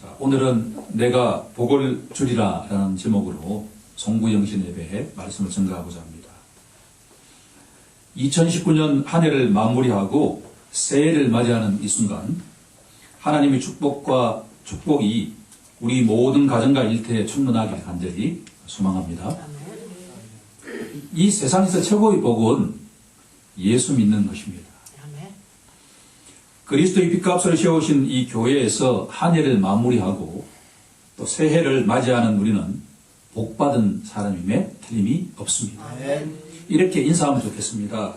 자, 오늘은 내가 복을 주리라 라는 제목으로 송구영신 예배에 말씀을 전가하고자 합니다. 2019년 한 해를 마무리하고 새해를 맞이하는 이 순간 하나님의 축복이 우리 모든 가정과 일터에 충만하길 간절히 소망합니다. 이 세상에서 최고의 복은 예수 믿는 것입니다. 그리스도의 핏값을 세우신 이 교회에서 한 해를 마무리하고 또 새해를 맞이하는 우리는 복받은 사람임에 틀림이 없습니다. 이렇게 인사하면 좋겠습니다.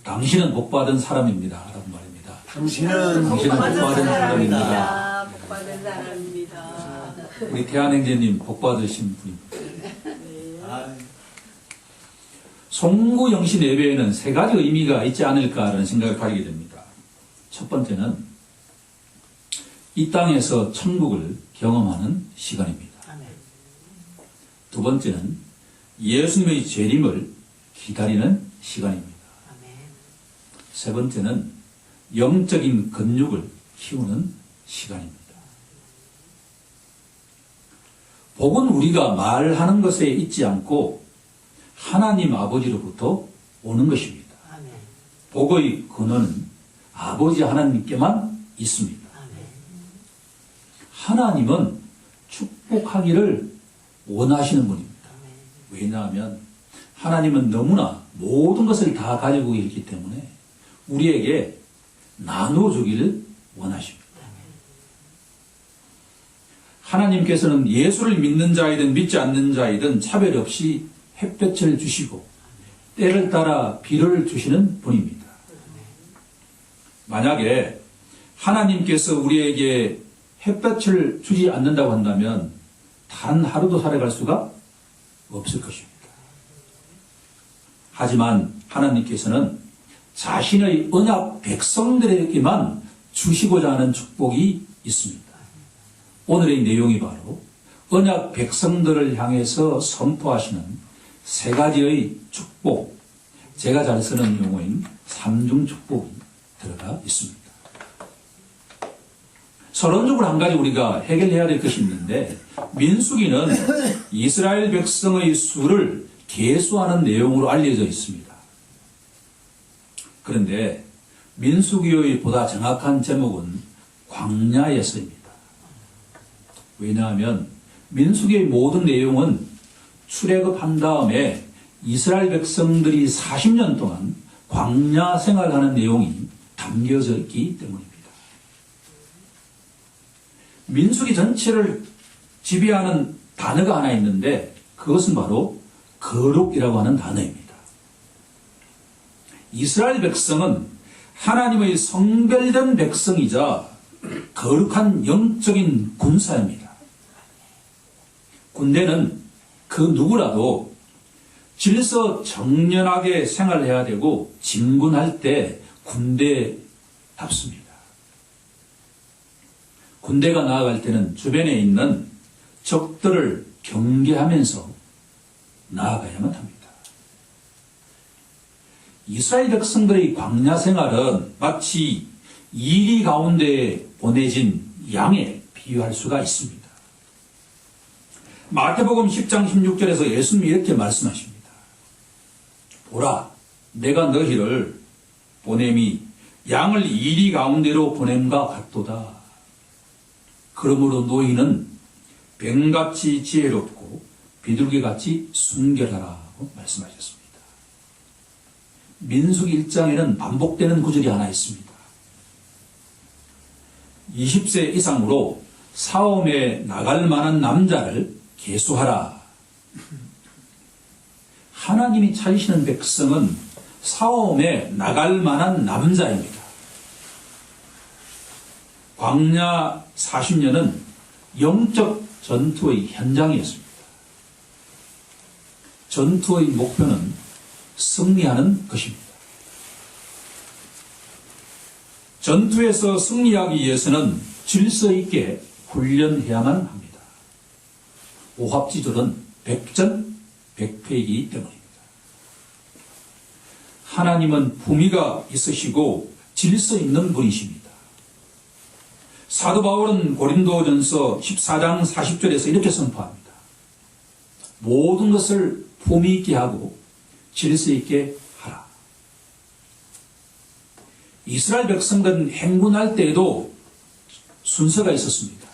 당신은 복받은 사람입니다. 라고 말입니다. 당신은 복받은 사람입니다. 복받은 사람입니다. 우리 태안행제님 복받으신 분입니다. 송구영신 예배에는 세 가지 의미가 있지 않을까라는 생각을 가지게 됩니다. 첫 번째는 이 땅에서 천국을 경험하는 시간입니다. 두 번째는 예수님의 재림을 기다리는 시간입니다. 세 번째는 영적인 근육을 키우는 시간입니다. 복은 우리가 말하는 것에 있지 않고 하나님 아버지로부터 오는 것입니다. 복의 근원은 아버지 하나님께만 있습니다. 하나님은 축복하기를 원하시는 분입니다. 왜냐하면 하나님은 너무나 모든 것을 다 가지고 있기 때문에 우리에게 나눠주기를 원하십니다. 하나님께서는 예수를 믿는 자이든 믿지 않는 자이든 차별 없이 햇볕을 주시고 때를 따라 비를 주시는 분입니다. 만약에 하나님께서 우리에게 햇볕을 주지 않는다고 한다면 단 하루도 살아갈 수가 없을 것입니다. 하지만 하나님께서는 자신의 언약 백성들에게만 주시고자 하는 축복이 있습니다. 오늘의 내용이 바로 언약 백성들을 향해서 선포하시는 세 가지의 축복, 제가 잘 쓰는 용어인 삼중 축복이 들어가 있습니다. 서론적으로 한 가지 우리가 해결해야 될 것이 있는데, 민수기는 이스라엘 백성의 수를 계수하는 내용으로 알려져 있습니다. 그런데 민수기의 보다 정확한 제목은 광야에서입니다. 왜냐하면 민수기의 모든 내용은 출애굽한 다음에 이스라엘 백성들이 40년 동안 광야 생활하는 내용이 담겨져 있기 때문입니다. 민수기 전체를 지배하는 단어가 하나 있는데 그것은 바로 거룩이라고 하는 단어입니다. 이스라엘 백성은 하나님의 성별된 백성이자 거룩한 영적인 군사입니다. 군대는 그 누구라도 질서 정연하게 생활해야 되고 진군할 때 군대답습니다. 군대가 나아갈 때는 주변에 있는 적들을 경계하면서 나아가야만 합니다. 이스라엘 백성들의 광야 생활은 마치 이리 가운데에 보내진 양에 비유할 수가 있습니다. 마태복음 10장 16절에서 예수님이 이렇게 말씀하십니다. 보라, 내가 너희를 보냄이 양을 이리 가운데로 보냄과 같도다. 그러므로 너희는 뱀같이 지혜롭고 비둘기같이 순결하라고 말씀하셨습니다. 민수기 1장에는 반복되는 구절이 하나 있습니다. 20세 이상으로 싸움에 나갈 만한 남자를 계수하라. 하나님이 찾으시는 백성은 싸움에 나갈 만한 남자입니다. 광야 40년은 영적 전투의 현장이었습니다. 전투의 목표는 승리하는 것입니다. 전투에서 승리하기 위해서는 질서 있게 훈련해야만 합니다. 오합지졸은 백전백패이기 때문입니다. 하나님은 품위가 있으시고 질서 있는 분이십니다. 사도 바울은 고린도전서 14장 40절에서 이렇게 선포합니다. 모든 것을 품위 있게 하고 질서 있게 하라. 이스라엘 백성들은 행군할 때에도 순서가 있었습니다.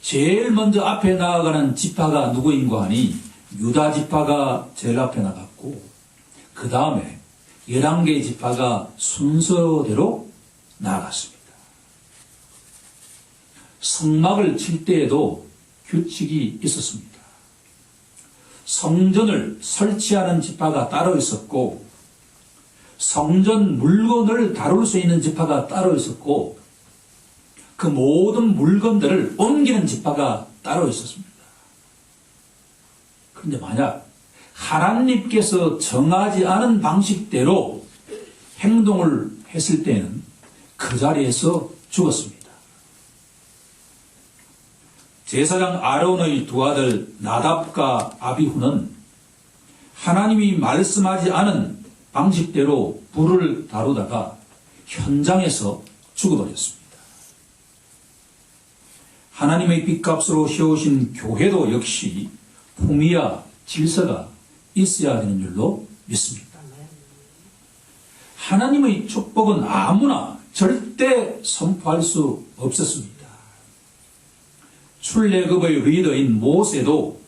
제일 먼저 앞에 나아가는 지파가 누구인가 하니 유다 지파가 제일 앞에 나갔고 그 다음에 11개의 지파가 순서대로 나아갔습니다. 성막을 칠 때에도 규칙이 있었습니다. 성전을 설치하는 지파가 따로 있었고 성전 물건을 다룰 수 있는 지파가 따로 있었고 그 모든 물건들을 옮기는 지파가 따로 있었습니다. 그런데 만약 하나님께서 정하지 않은 방식대로 행동을 했을 때는 그 자리에서 죽었습니다. 제사장 아론의 두 아들 나답과 아비후는 하나님이 말씀하지 않은 방식대로 불을 다루다가 현장에서 죽어버렸습니다. 하나님의 빚값으로 세우신 교회도 역시 품위와 질서가 있어야 되는 줄로 믿습니다. 하나님의 축복은 아무나 절대 선포할 수 없었습니다. 출애굽의 리더인 모세도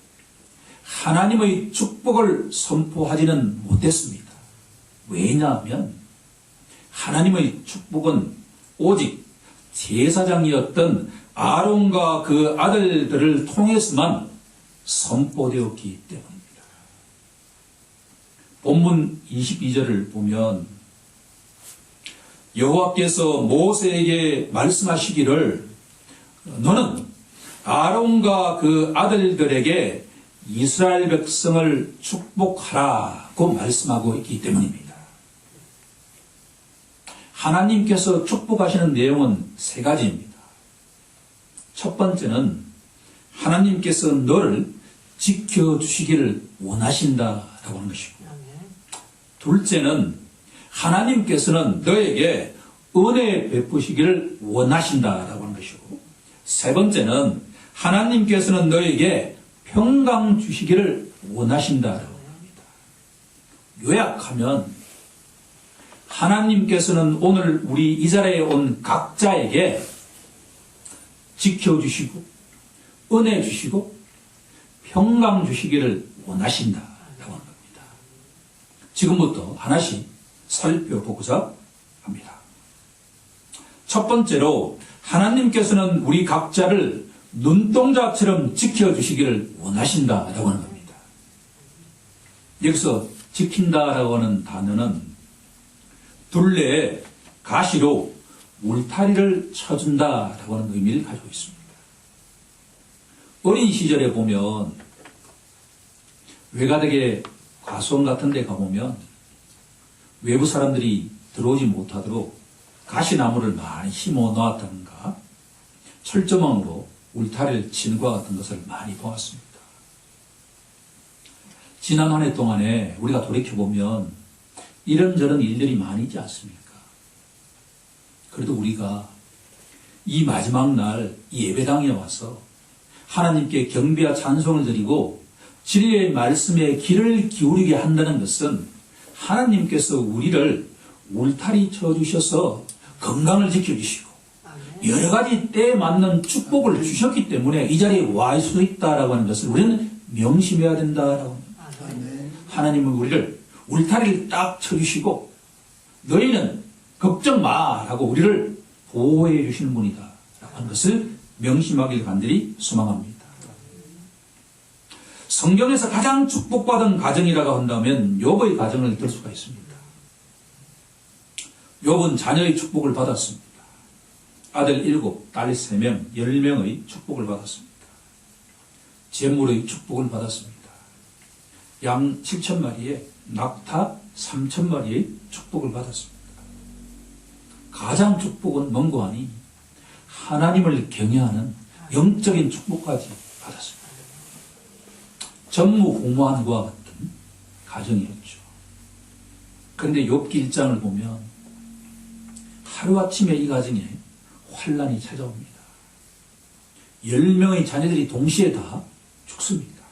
하나님의 축복을 선포하지는 못했습니다. 왜냐하면 하나님의 축복은 오직 제사장이었던 아론과 그 아들들을 통해서만 선포되었기 때문입니다. 본문 22절을 보면 여호와께서 모세에게 말씀하시기를 너는 아론과 그 아들들에게 이스라엘 백성을 축복하라고 말씀하고 있기 때문입니다. 하나님께서 축복하시는 내용은 세 가지입니다. 첫 번째는 하나님께서 너를 지켜주시기를 원하신다라고 하는 것이고, 둘째는 하나님께서는 너에게 은혜 베푸시기를 원하신다라고 하는 것이고, 세 번째는 하나님께서는 너에게 평강 주시기를 원하신다라고 합니다. 요약하면 하나님께서는 오늘 우리 이 자리에 온 각자에게 지켜주시고 은혜 주시고 평강 주시기를 원하신다라고 하는 겁니다. 지금부터 하나씩 살펴보고자 합니다. 첫 번째로 하나님께서는 우리 각자를 눈동자처럼 지켜주시기를 원하신다라고 하는 겁니다. 여기서 지킨다라고 하는 단어는 둘레에 가시로 울타리를 쳐준다라고 하는 의미를 가지고 있습니다. 어린 시절에 보면 외가댁에 과수원 같은 데 가보면 외부 사람들이 들어오지 못하도록 가시나무를 많이 심어 놓았다는가 철조망으로 울타리를 치는 것 같은 것을 많이 보았습니다. 지난 한 해 동안에 우리가 돌이켜보면 이런저런 일들이 많이 있지 않습니까? 그래도 우리가 이 마지막 날 이 예배당에 와서 하나님께 경배와 찬송을 드리고 진리의 말씀에 귀를 기울이게 한다는 것은 하나님께서 우리를 울타리 쳐주셔서 건강을 지켜주시고 여러 가지 때에 맞는 축복을 주셨기 때문에 이 자리에 와 있을 수 있다라고 하는 것을 우리는 명심해야 된다라고 합니다. 하나님은 우리를 울타리를 딱 쳐주시고 너희는 걱정 마라고 우리를 보호해 주시는 분이다 라고 하는 것을 명심하길 간절히 소망합니다. 성경에서 가장 축복받은 가정이라고 한다면 욥의 가정을 들 수가 있습니다. 욥은 자녀의 축복을 받았습니다. 아들 7, 딸 3명, 10명의 축복을 받았습니다. 재물의 축복을 받았습니다. 양 7,000마리에 낙타 3,000마리의 축복을 받았습니다. 가장 축복은 뭔고 하니 하나님을 경외하는 영적인 축복까지 받았습니다. 전무후무한과 같은 가정이었죠. 그런데 욥기 1장을 보면 하루아침에 이 가정에 환란이 찾아옵니다. 10명의 자녀들이 동시에 다 죽습니다.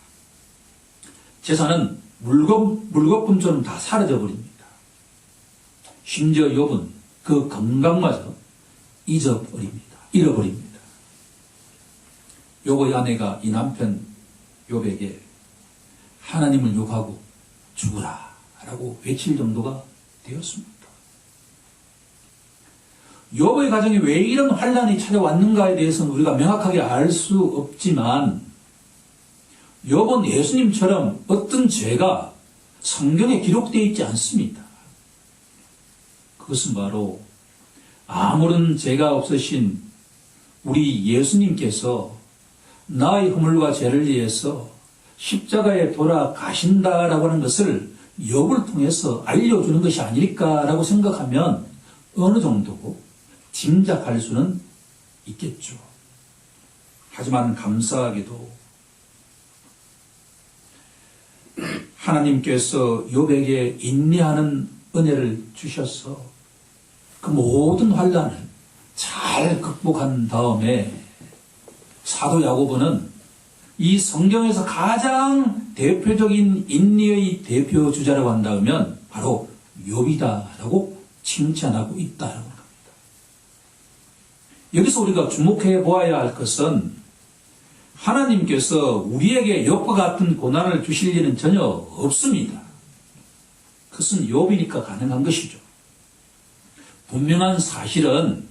재산은 물거품처럼 다 사라져버립니다. 심지어 욥은 그 건강마저 잃어버립니다. 욥의 아내가 이 남편 욥에게 하나님을 욕하고 죽으라 라고 외칠 정도가 되었습니다. 욥의 가정에 왜 이런 환란이 찾아왔는가에 대해서는 우리가 명확하게 알 수 없지만 욥은 예수님처럼 어떤 죄가 성경에 기록되어 있지 않습니다. 그것은 바로 아무런 죄가 없으신 우리 예수님께서 나의 허물과 죄를 위해서 십자가에 돌아가신다라고 하는 것을 욥을 통해서 알려주는 것이 아닐까라고 생각하면 어느 정도 짐작할 수는 있겠죠. 하지만 감사하게도 하나님께서 욥에게 인내하는 은혜를 주셔서 그 모든 환난을 잘 극복한 다음에 사도 야고보는 이 성경에서 가장 대표적인 인내의 대표 주자라고 한다면 바로 욥이다라고 칭찬하고 있다라고 합니다. 여기서 우리가 주목해 보아야 할 것은 하나님께서 우리에게 욥과 같은 고난을 주실 일은 전혀 없습니다. 그것은 욥이니까 가능한 것이죠. 분명한 사실은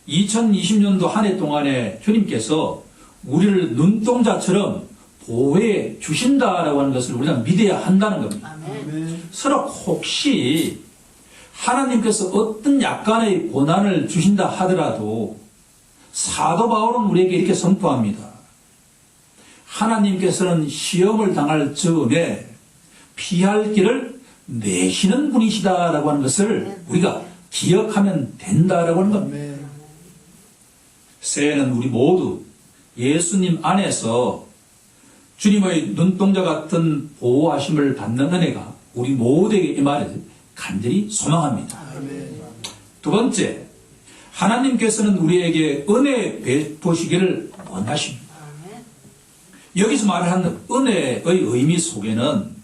2020년도 한 해 동안에 주님께서 우리를 눈동자처럼 보호해 주신다라고 하는 것을 우리가 믿어야 한다는 겁니다. 아멘. 서로 혹시 하나님께서 어떤 약간의 고난을 주신다 하더라도 사도 바울은 우리에게 이렇게 선포합니다. 하나님께서는 시험을 당할 즈음에 피할 길을 내시는 분이시다라고 하는 것을 우리가 기억하면 된다라고 하는 겁니다. 새해는 우리 모두 예수님 안에서 주님의 눈동자 같은 보호하심을 받는 은혜가 우리 모두에게 임하기를 간절히 소망합니다. 두 번째, 하나님께서는 우리에게 은혜 베푸시기를 원하십니다. 여기서 말하는 은혜의 의미 속에는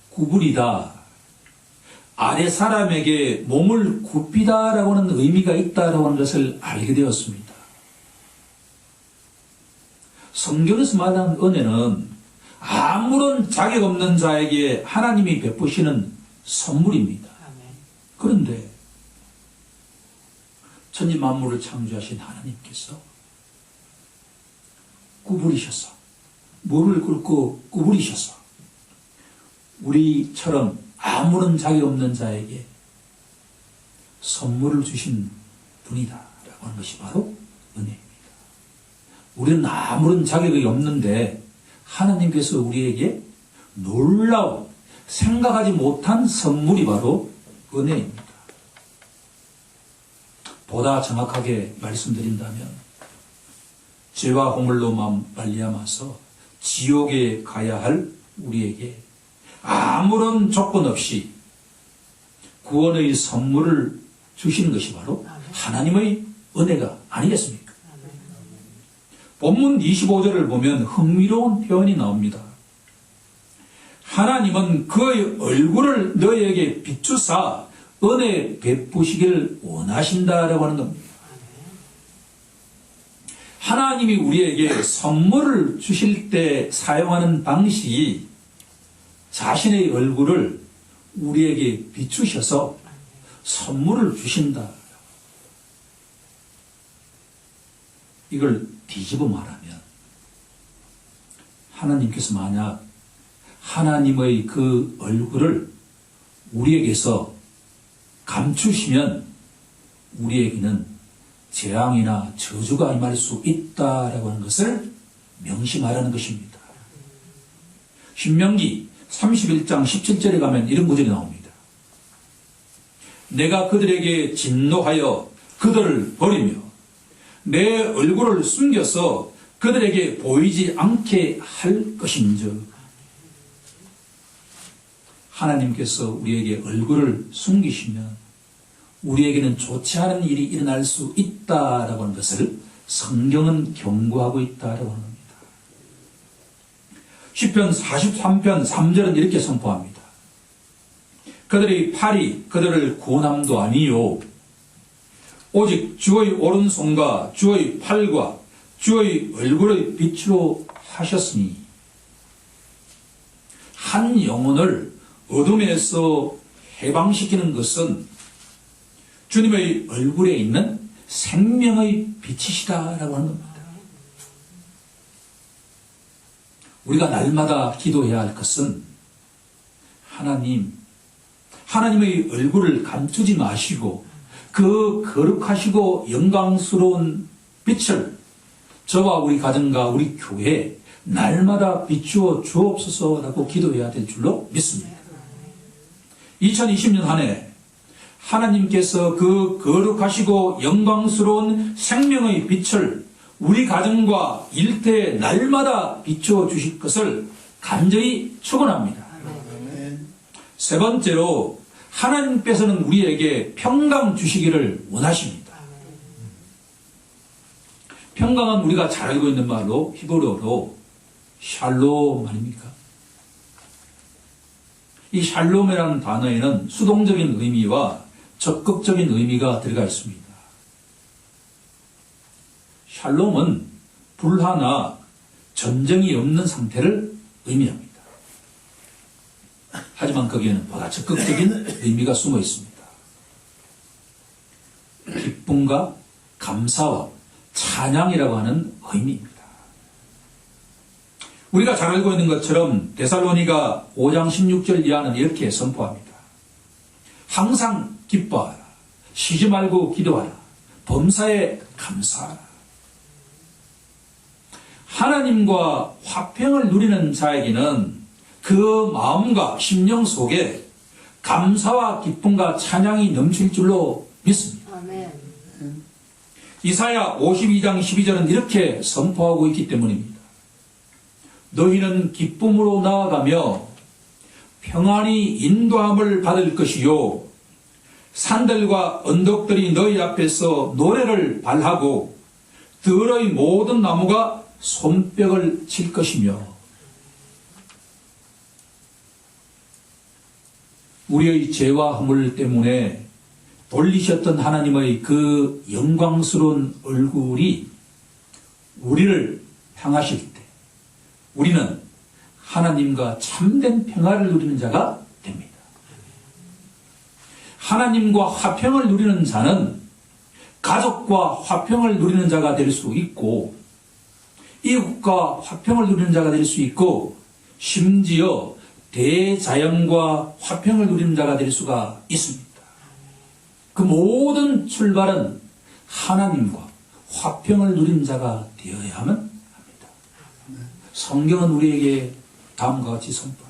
구부리다, 아래 사람에게 몸을 굽히다라고 하는 의미가 있다라고 하는 것을 알게 되었습니다. 성경에서 말하는 은혜는 아무런 자격 없는 자에게 하나님이 베푸시는 선물입니다. 그런데 천지 만물을 창조하신 하나님께서 구부리셔서 무릎을 꿇고 구부리셔서 우리처럼 아무런 자격 없는 자에게 선물을 주신 분이다라고 하는 것이 바로 은혜입니다. 우리는 아무런 자격이 없는데 하나님께서 우리에게 놀라운 생각하지 못한 선물이 바로 은혜입니다. 보다 정확하게 말씀드린다면 죄와 허물로 말미암아서 지옥에 가야 할 우리에게 아무런 조건 없이 구원의 선물을 주시는 것이 바로 하나님의 은혜가 아니겠습니까? 본문 25절을 보면 흥미로운 표현이 나옵니다. 하나님은 그의 얼굴을 너희에게 비추사 은혜 베푸시기를 원하신다라고 하는 겁니다. 하나님이 우리에게 선물을 주실 때 사용하는 방식이 자신의 얼굴을 우리에게 비추셔서 선물을 주신다. 이걸 뒤집어 말하면 하나님께서 만약 하나님의 그 얼굴을 우리에게서 감추시면 우리에게는 재앙이나 저주가 임할 수 있다라고 하는 것을 명심하라는 것입니다. 신명기 31장 17절에 가면 이런 구절이 나옵니다. 내가 그들에게 진노하여 그들을 버리며 내 얼굴을 숨겨서 그들에게 보이지 않게 할 것인즉 하나님께서 우리에게 얼굴을 숨기시면 우리에게는 좋지 않은 일이 일어날 수 있다라고 하는 것을 성경은 경고하고 있다라고 하는 겁니다. 시편 43편 3절은 이렇게 선포합니다. 그들의 팔이 그들을 구원함도 아니요 오직 주의 오른손과 주의 팔과 주의 얼굴의 빛으로 하셨으니. 한 영혼을 어둠에서 해방시키는 것은 주님의 얼굴에 있는 생명의 빛이시다라고 하는 겁니다. 우리가 날마다 기도해야 할 것은 하나님의 얼굴을 감추지 마시고 그 거룩하시고 영광스러운 빛을 저와 우리 가정과 우리 교회에 날마다 비추어 주옵소서라고 기도해야 될 줄로 믿습니다. 2020년 한 해 하나님께서 그 거룩하시고 영광스러운 생명의 빛을 우리 가정과 일터에 날마다 비추어 주실 것을 간절히 축원합니다. 세 번째로 하나님께서는 우리에게 평강 주시기를 원하십니다. 평강은 우리가 잘 알고 있는 말로 히브리어로 샬롬 아닙니까? 이 샬롬이라는 단어에는 수동적인 의미와 적극적인 의미가 들어가 있습니다. 샬롬은 불화나 전쟁이 없는 상태를 의미합니다. 하지만 거기에는 보다 적극적인 의미가 숨어 있습니다. 기쁨과 감사와 찬양이라고 하는 의미입니다. 우리가 잘 알고 있는 것처럼 데살로니가 5장 16절 이하는 이렇게 선포합니다. 항상 기뻐하라. 쉬지 말고 기도하라. 범사에 감사하라. 하나님과 화평을 누리는 자에게는 그 마음과 심령 속에 감사와 기쁨과 찬양이 넘칠 줄로 믿습니다. 아멘. 이사야 52장 12절은 이렇게 선포하고 있기 때문입니다. 너희는 기쁨으로 나아가며 평안히 인도함을 받을 것이요 산들과 언덕들이 너희 앞에서 노래를 발하고 들의 모든 나무가 손뼉을 칠 것이며. 우리의 죄와 허물 때문에 돌리셨던 하나님의 그 영광스러운 얼굴이 우리를 향하실 때 우리는 하나님과 참된 평화를 누리는 자가 됩니다. 하나님과 화평을 누리는 자는 가족과 화평을 누리는 자가 될 수 있고 이웃과 화평을 누리는 자가 될 수 있고 심지어 대자연과 화평을 누리는 자가 될 수가 있습니다. 그 모든 출발은 하나님과 화평을 누리는 자가 되어야만 합니다. 성경은 우리에게 다음과 같이 선포합니다.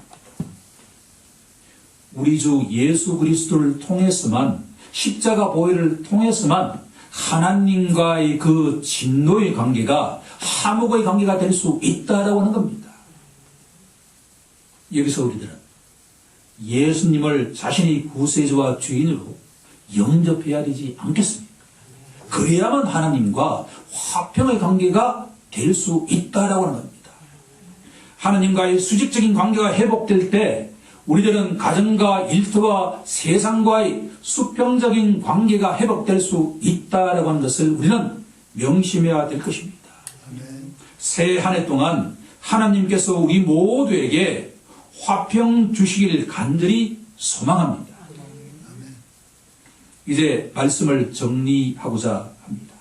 우리 주 예수 그리스도를 통해서만, 십자가 보혈을 통해서만 하나님과의 그 진노의 관계가 화목의 관계가 될 수 있다라고 하는 겁니다. 여기서 우리들은 예수님을 자신의 구세주와 주인으로 영접해야 되지 않겠습니까? 그래야만 하나님과 화평의 관계가 될 수 있다라고 하는 겁니다. 하나님과의 수직적인 관계가 회복될 때 우리들은 가정과 일터와 세상과의 수평적인 관계가 회복될 수 있다라고 하는 것을 우리는 명심해야 될 것입니다. 새해 한 해 동안 하나님께서 우리 모두에게 화평 주시기를 간절히 소망합니다. 이제 말씀을 정리하고자 합니다.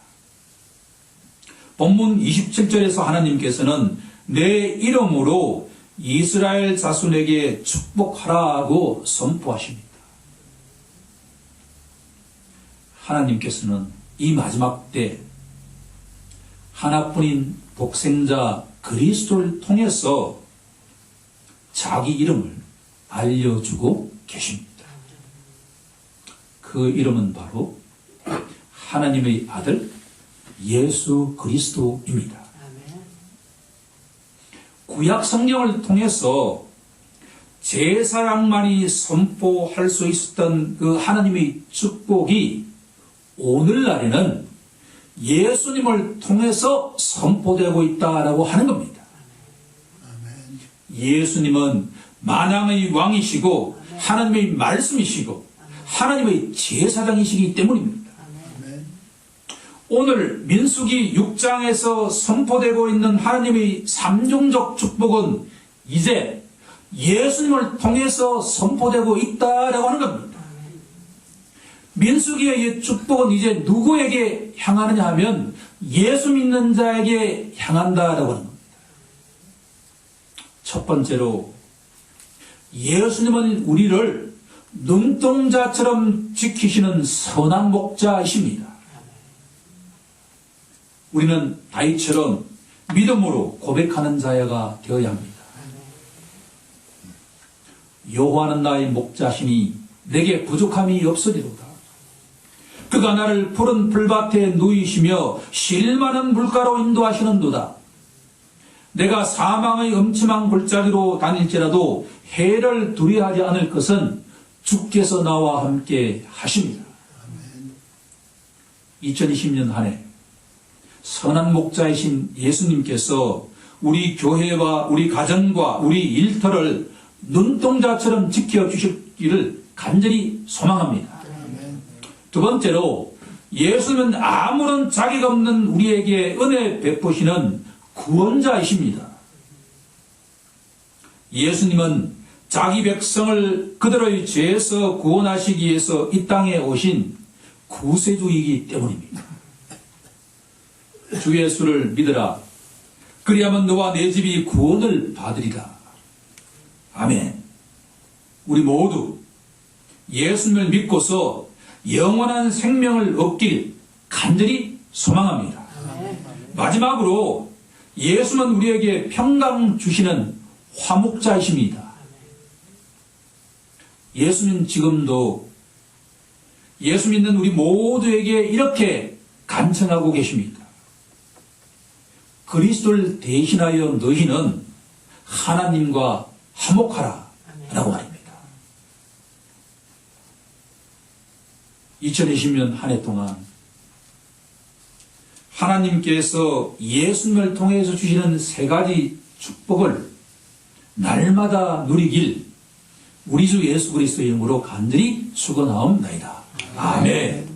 본문 27절에서 하나님께서는 내 이름으로 이스라엘 자손에게 축복하라고 선포하십니다. 하나님께서는 이 마지막 때 하나뿐인 독생자 그리스도를 통해서 자기 이름을 알려주고 계십니다. 그 이름은 바로 하나님의 아들 예수 그리스도입니다. 구약 성경을 통해서 제사장만이 선포할 수 있었던 그 하나님의 축복이 오늘날에는 예수님을 통해서 선포되고 있다라고 하는 겁니다. 예수님은 만왕의 왕이시고 하나님의 말씀이시고 하나님의 제사장이시기 때문입니다. 오늘 민수기 6장에서 선포되고 있는 하나님의 삼중적 축복은 이제 예수님을 통해서 선포되고 있다라고 하는 겁니다. 민수기의 축복은 이제 누구에게 향하느냐 하면 예수 믿는 자에게 향한다라고 하는 겁니다. 첫 번째로 예수님은 우리를 눈동자처럼 지키시는 선한 목자이십니다. 우리는 다윗처럼 믿음으로 고백하는 자가 되어야 합니다. 여호와는 나의 목자시니 내게 부족함이 없으리로다. 그가 나를 푸른 풀밭에 누이시며 실만한 물가로 인도하시는도다. 내가 사망의 음침한 골짜기로 다닐지라도 해를 두려워하지 않을 것은 주께서 나와 함께 하십니다. 2020년 한 해 선한 목자이신 예수님께서 우리 교회와 우리 가정과 우리 일터를 눈동자처럼 지켜주시기를 간절히 소망합니다. 두 번째로 예수님은 아무런 자격 없는 우리에게 은혜 베푸시는 구원자이십니다. 예수님은 자기 백성을 그들의 죄에서 구원하시기 위해서 이 땅에 오신 구세주이기 때문입니다. 주 예수를 믿으라. 그리하면 너와 내 집이 구원을 받으리라. 아멘. 우리 모두 예수님을 믿고서 영원한 생명을 얻길 간절히 소망합니다. 마지막으로 예수는 우리에게 평강 주시는 화목자이십니다. 예수는 지금도 예수 믿는 우리 모두에게 이렇게 간청하고 계십니다. 그리스도를 대신하여 너희는 하나님과 화목하라 라고 말입니다. 2020년 한 해 동안 하나님께서 예수님을 통해서 주시는 세 가지 축복을 날마다 누리길 우리 주 예수 그리스도의 이름으로 간절히 축원하옵나이다. 아멘.